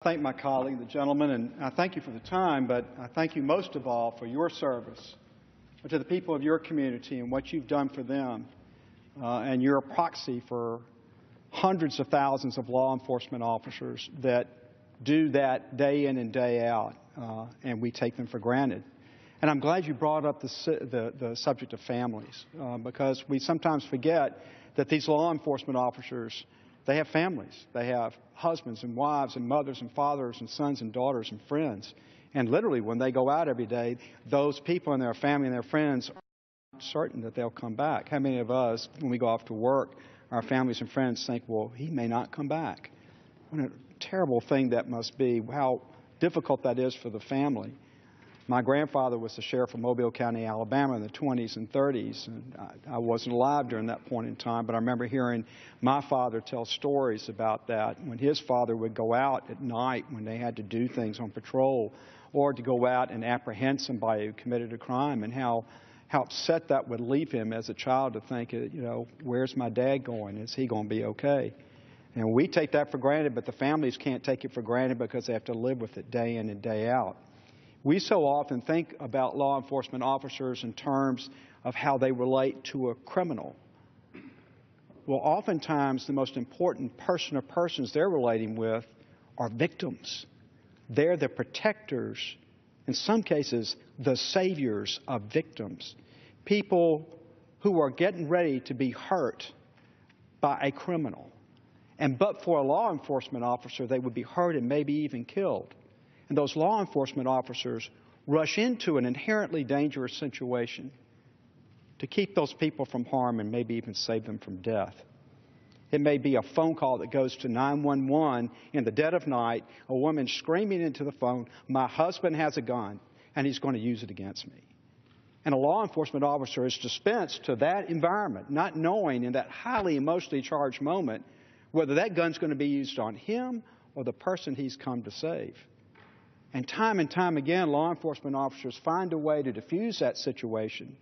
Thank my colleague, the gentleman, and I thank you for the time, but I thank you most of all for your service to the people of your community and what you've done for them. And you're a proxy for hundreds of thousands of law enforcement officers that do that day in and day out, and we take them for granted. And I'm glad you brought up the subject of families, because we sometimes forget that these law enforcement officers, they have families. They have husbands and wives and mothers and fathers and sons and daughters and friends. And literally, when they go out every day, those people and their family and their friends are certain that they'll come back. How many of us, when we go off to work, our families and friends think, well, he may not come back? What a terrible thing that must be, how difficult that is for the family. My grandfather was the sheriff of Mobile County, Alabama in the 20s and 30s, and I wasn't alive during that point in time, but I remember hearing my father tell stories about that when his father would go out at night when they had to do things on patrol or to go out and apprehend somebody who committed a crime, and how upset that would leave him as a child to think, where's my dad going? Is he going to be okay? And we take that for granted, but the families can't take it for granted because they have to live with it day in and day out. We so often think about law enforcement officers in terms of how they relate to a criminal. Well, oftentimes the most important person or persons they're relating with are victims. They're the protectors, in some cases, the saviors of victims. People who are getting ready to be hurt by a criminal. And but for a law enforcement officer, they would be hurt and maybe even killed. And those law enforcement officers rush into an inherently dangerous situation to keep those people from harm and maybe even save them from death. It may be a phone call that goes to 911 in the dead of night, a woman screaming into the phone, "My husband has a gun and he's going to use it against me." And a law enforcement officer is dispensed to that environment, not knowing in that highly emotionally charged moment whether that gun's going to be used on him or the person he's come to save. And time again, law enforcement officers find a way to diffuse that situation.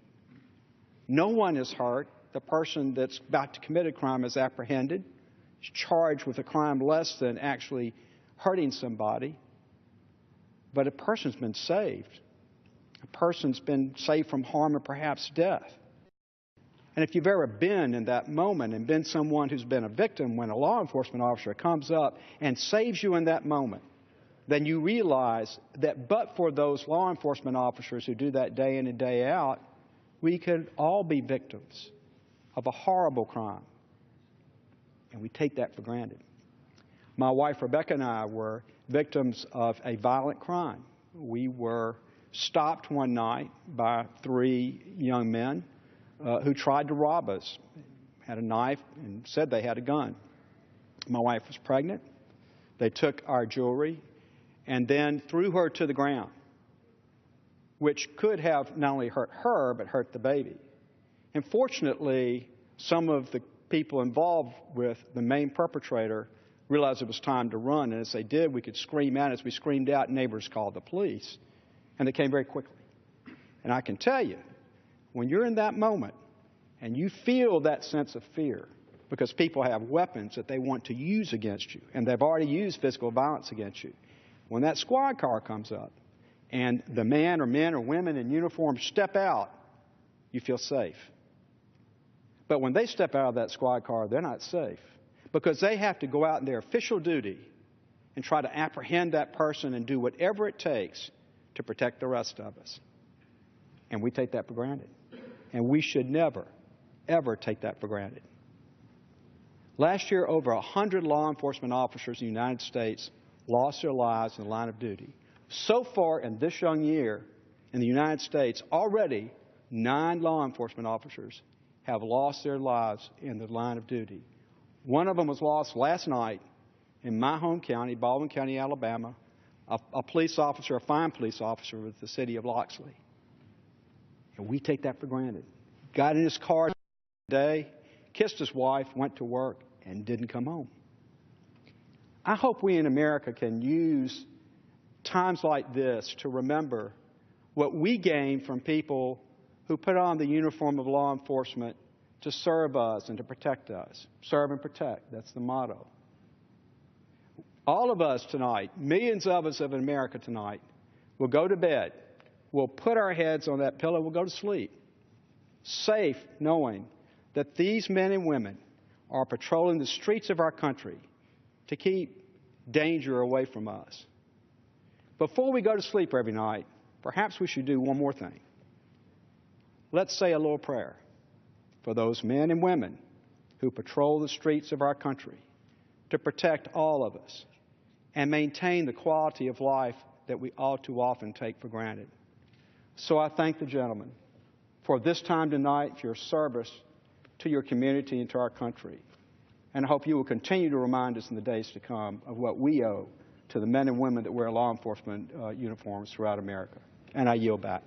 No one is hurt. The person that's about to commit a crime is apprehended, is charged with a crime less than actually hurting somebody. But a person's been saved. A person's been saved from harm or perhaps death. And if you've ever been in that moment and been someone who's been a victim, when a law enforcement officer comes up and saves you in that moment, then you realize that but for those law enforcement officers who do that day in and day out, we could all be victims of a horrible crime. And we take that for granted. My wife, Rebecca, and I were victims of a violent crime. We were stopped one night by 3 young men who tried to rob us, had a knife, and said they had a gun. My wife was pregnant. They took our jewelry and then threw her to the ground, which could have not only hurt her, but hurt the baby. And fortunately, some of the people involved with the main perpetrator realized it was time to run, and as they did, we could scream out. As we screamed out, neighbors called the police, and they came very quickly. And I can tell you, when you're in that moment and you feel that sense of fear, because people have weapons that they want to use against you, and they've already used physical violence against you, when that squad car comes up and the man or men or women in uniform step out, you feel safe. But when they step out of that squad car, they're not safe because they have to go out in their official duty and try to apprehend that person and do whatever it takes to protect the rest of us. And we take that for granted. And we should never, ever take that for granted. Last year, over 100 law enforcement officers in the United States lost their lives in the line of duty. So far in this young year in the United States, already 9 law enforcement officers have lost their lives in the line of duty. One of them was lost last night in my home county, Baldwin County, Alabama, a police officer, a fine police officer with the city of Loxley. And we take that for granted. Got in his car today, kissed his wife, went to work, and didn't come home. I hope we in America can use times like this to remember what we gain from people who put on the uniform of law enforcement to serve us and to protect us. Serve and protect, that's the motto. all of us tonight, millions of us in America tonight, will go to bed, we'll put our heads on that pillow, we'll go to sleep, safe knowing that these men and women are patrolling the streets of our country to keep danger away from us. Before we go to sleep every night, perhaps we should do one more thing. Let's say a little prayer for those men and women who patrol the streets of our country to protect all of us and maintain the quality of life that we all too often take for granted. So I thank the gentleman for this time tonight, for your service to your community and to our country. And I hope you will continue to remind us in the days to come of what we owe to the men and women that wear law enforcement uniforms throughout America. And I yield back.